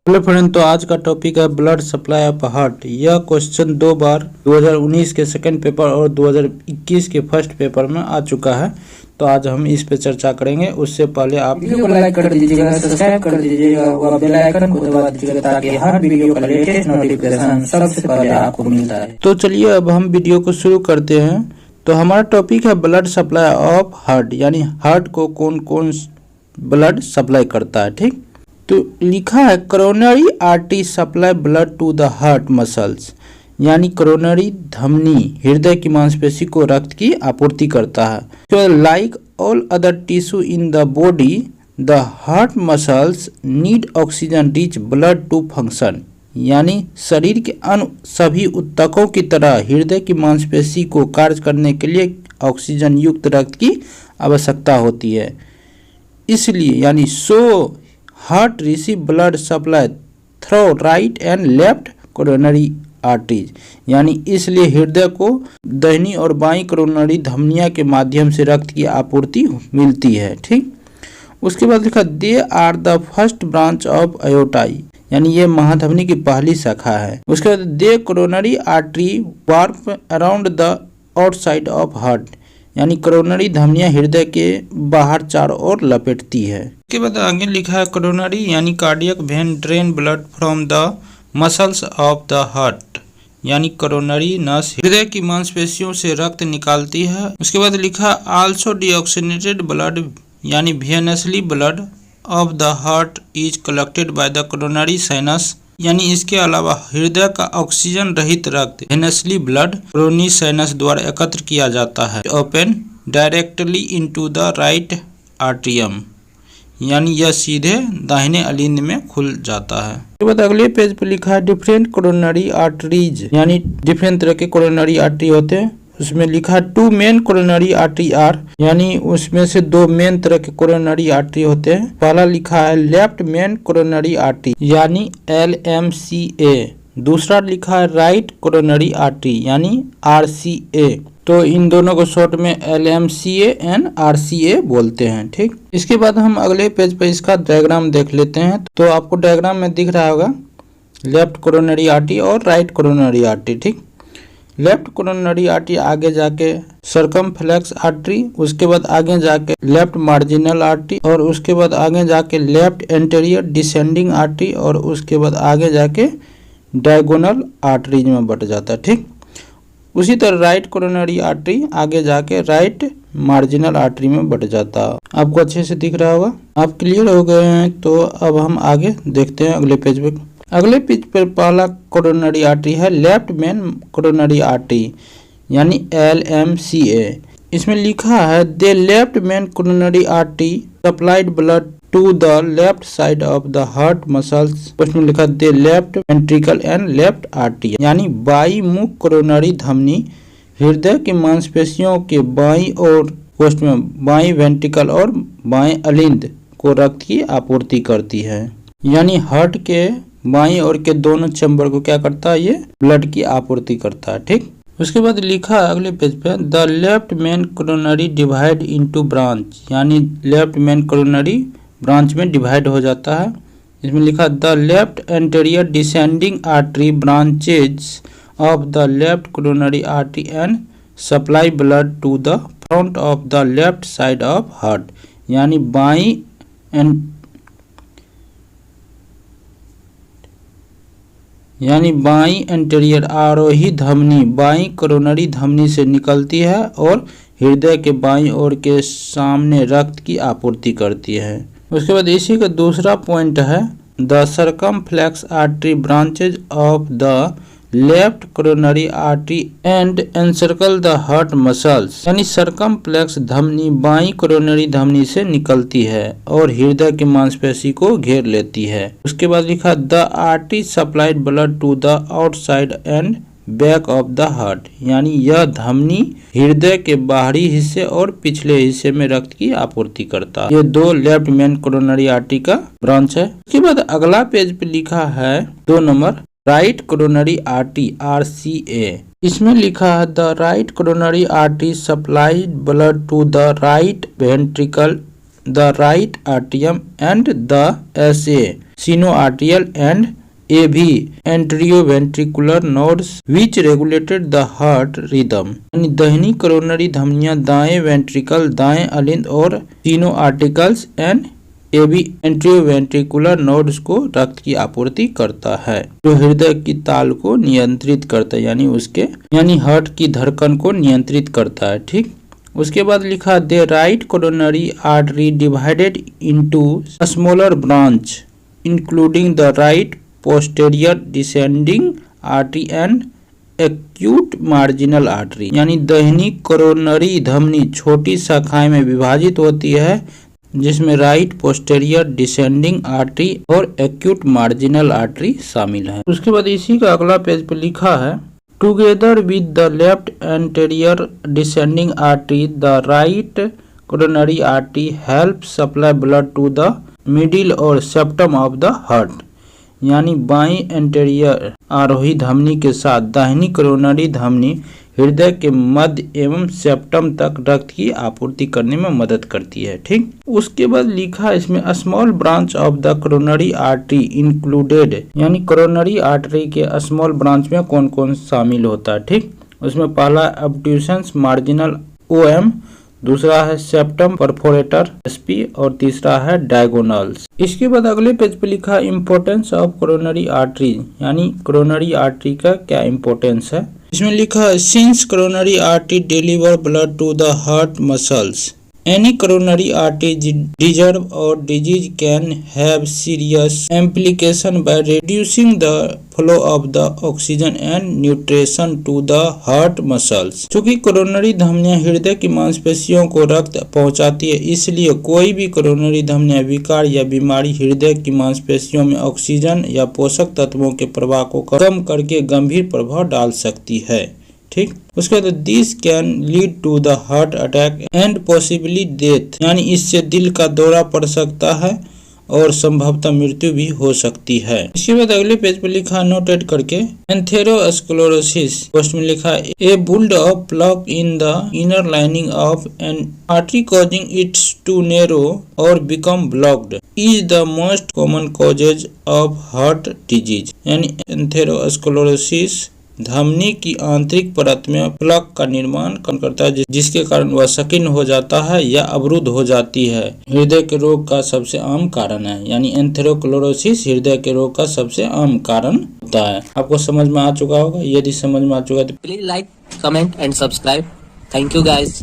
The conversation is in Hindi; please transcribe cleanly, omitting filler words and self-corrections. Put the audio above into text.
हेलो फ्रेंड, तो आज का टॉपिक है ब्लड सप्लाई ऑफ हार्ट। यह क्वेश्चन 2 बार 2019 के सेकंड पेपर और 2021 के फर्स्ट पेपर में आ चुका है। तो आज हम इस पे चर्चा करेंगे। उससे पहले आप वीडियो को लाइक कर दीजिएगा, सब्सक्राइब कर दीजिएगा और बेल आइकन को दबा दीजिएगा ताकि हर वीडियो का लेटेस्ट नोटिफिकेशन सबसे पहले आपको मिलता है। तो चलिए अब हम वीडियो को शुरू करते हैं। तो हमारा टॉपिक है ब्लड सप्लाई ऑफ हार्ट, यानी हार्ट को कौन कौन ब्लड सप्लाई करता है। ठीक, तो लिखा है coronary artery supply blood to the heart muscles, यानी कोरोनरी धमनी हृदय की मांसपेशी को रक्त की आपूर्ति करता है। तो like all other tissue in the body, the heart muscles need oxygen rich blood to function, यानी शरीर के अन्य सभी ऊतकों की तरह हृदय की मांसपेशी को कार्य करने के लिए ऑक्सीजन युक्त रक्त की आवश्यकता होती है। इसलिए यानी heart receive blood supply through right and left coronary arteries, यानी इसलिए हृदय को दाहिनी और बाईं कोरोनरी धमनियों के माध्यम से रक्त की आपूर्ति मिलती है। ठीक, उसके बाद लिखा they are the first branch of aorta, यानी ये महाधमनी की पहली शाखा है। उसके बाद they coronary artery wrap around the outside of heart, यानी कोरोनरी धमनियां हृदय के बाहर चारों ओर लपेटती है। इसके बाद आगे लिखा है कोरोनरी यानी cardiac vein drain blood from the muscles of the heart, यानी कोरोनरी नस हृदय की मांसपेशियों से रक्त निकालती है। उसके बाद लिखा आल्सो डीऑक्सीनेटेड ब्लड, यानी venously blood of the heart is collected by the coronary sinus, यानी इसके अलावा हृदय का ऑक्सीजन रहित रक्त वेनसली ब्लड कोरोनरी साइनस द्वारा एकत्र किया जाता है। Open directly into the right atrium, यानी यह सीधे दाहिने अलिंद में खुल जाता है। उसके बाद अगले पेज पर लिखा है डिफरेंट कोरोनरी आर्टरीज, यानी डिफरेंट तरह के कोरोनरी आर्टरी होते हैं। उसमें लिखा है 2 मेन कोरोनरी आर्टरी आर, यानी उसमें से 2 मेन तरह के कोरोनरी आर्टरी होते हैं। पहला लिखा है लेफ्ट मेन कोरोनरी आर्टरी, यानी LMCA। दूसरा लिखा है राइट कोरोनरी आर्टरी, यानी RCA। तो इन दोनों को शॉर्ट में LMCA एंड RCA बोलते हैं। ठीक, इसके बाद हम अगले पेज पे इसका डायग्राम देख लेते हैं। तो आपको डायग्राम में दिख रहा होगा लेफ्ट कोरोनरी आर्टरी और राइट कोरोनरी आर्टरी। ठीक, लेफ्ट कोरोनरी आर्टरी आगे जाके सर्कमफ्लेक्स आर्टरी, उसके बाद आगे जाके लेफ्ट मार्जिनल आर्टरी, और उसके बाद आगे जाके लेफ्ट एंटीरियर डिसेंडिंग आर्टरी, और उसके बाद आगे जाके डायगोनल आर्टरीज में बट जाता है। ठीक, उसी तरह राइट कोरोनरी आर्टरी आगे जाके राइट मार्जिनल आर्टरी में बट जाता है। आपको अच्छे से दिख रहा होगा। आप क्लियर हो गए हैं, तो अब हम आगे देखते हैं अगले पेज पे। अगले पेज पर पहला कोरोनरी आर्टरी है लेफ्ट मेन कोरोनरी आर्टरी, यानी LMCA। इसमें लिखा है the left main coronary artery supplied blood to the left side of the heart muscles. उसमें लिखा the left ventricle and left artery, यानी बाई मुख कोरोनरी धमनी हृदय की मांसपेशियों के बाई और पोस्ट में बाई वेंट्रिकल और बाएं अलिंद को रक्त की आपूर्ति करती है, यानी हार्ट के बाईं ओर के दोनों चैम्बर को क्या करता है, ये ब्लड की आपूर्ति करता है। ठीक, उसके बाद लिखा है अगले पेज पे the left main coronary divide into branch, यानी लेफ्ट मेन कोरोनरी ब्रांच में डिवाइड हो जाता है। इसमें लिखा the left anterior descending artery branches of the left coronary artery and supply blood to the front of the left side of heart, यानी बाईं एंटीरियर आरोही धमनी बाईं कोरोनरी धमनी से निकलती है और हृदय के बाईं ओर के सामने रक्त की आपूर्ति करती है। उसके बाद इसी का दूसरा पॉइंट है the circumflex artery branches of the left coronary artery and encircle the heart muscles, यानी सर्कमफ्लेक्स धमनी बाईं कोरोनरी धमनी से निकलती है और हृदय की मांसपेशी को घेर लेती है। उसके बाद लिखा the artery supplied blood to the outside and back of the heart, यानी यह धमनी हृदय के बाहरी हिस्से और पिछले हिस्से में रक्त की आपूर्ति करता है। ये 2 लेफ्ट मेन कोरोनरी आर्टरी का ब्रांच है। उसके बाद अगला पेज पे लिखा है 2 number right coronary artery RCA। इसमें लिखा है the right coronary artery supplied blood to the right ventricle the right atrium and the SA sinoatrial and AV anterioventricular nodes which regulated the heart rhythm। यानी दाहिनी कोरोनरी धमनियां दाएं वेंट्रिकल, दाएं अलिंद और तीनों आर्टिकल्स एंड एवी एंट्रियोवेंट्रिकुलर नोड्स को रक्त की आपूर्ति करता है, जो हृदय की ताल को नियंत्रित करता है, यानी हार्ट की धड़कन को नियंत्रित करता है। ठीक, उसके बाद लिखा the right coronary artery divided into smaller branch including the right posterior descending artery and acute marginal artery. यानी दाहिनी कोरोनरी धमनी छोटी शाखाएं में विभाजित होती है, जिसमें राइट पोस्टेरियर डिसेंडिंग आर्टरी और एक्यूट मार्जिनल आर्टरी शामिल है। उसके बाद इसी का अगला पेज पे लिखा है together with the left anterior descending artery the right coronary artery help supply blood to the middle और सेप्टम ऑफ द हार्ट। यानी बाई एंटेरियर आरोही धमनी के साथ दाहिनी कोरोनरी धमनी हृदय के मध्य एवं सेप्टम तक रक्त की आपूर्ति करने में मदद करती है। ठीक, उसके बाद लिखा इसमें small branch of the coronary artery included, यानी कोरोनरी आर्टरी के स्मॉल ब्रांच में कौन कौन शामिल होता है। ठीक, उसमें पहला ऑब्ट्यूशंस मार्जिनल OM, दूसरा है सेप्टम परफोरेटर SP और तीसरा है डायगोनल्स। इसके बाद अगले पेज पे लिखा इम्पोर्टेंस ऑफ कोरोनरी आर्टरी, यानी कोरोनरी आर्टरी का क्या इम्पोर्टेंस है। इसमें लिखा है since coronary artery deliver blood to the heart muscles any coronary artery disorder और disease can have serious implication by reducing the flow of the oxygen and nutrition to the heart muscles. चूंकि कोरोनरी धमनियां हृदय की मांसपेशियों को रक्त पहुंचाती है, इसलिए कोई भी कोरोनरी धमनियां विकार या बीमारी हृदय की मांसपेशियों में ऑक्सीजन या पोषक तत्वों के प्रवाह को कम करके गंभीर प्रभाव डाल सकती है। ठीक, उसके बाद this can lead to the heart attack and possibly death, यानी इससे दिल का दौरा पड़ सकता है और संभवतः मृत्यु भी हो सकती है। इसके बाद अगले पेज पे लिखा नोटेट करके एंथेरोस्क्लेरोसिस, पोस्ट में लिखा a build of plaque in the inner lining of an artery causing its to narrow और become blocked is the most common causes of heart disease. यानी एंथेरोस्क्लेरोसिस धमनी की आंतरिक परत में प्लग का निर्माण करता है, जिसके कारण वह संकीर्ण हो जाता है या अवरुद्ध हो जाती है। हृदय के रोग का सबसे आम कारण है, यानी एंथेरोस्क्लेरोसिस हृदय के रोग का सबसे आम कारण होता है। आपको समझ में आ चुका होगा। यदि समझ में आ चुका है तो please like, comment and subscribe. Thank you guys.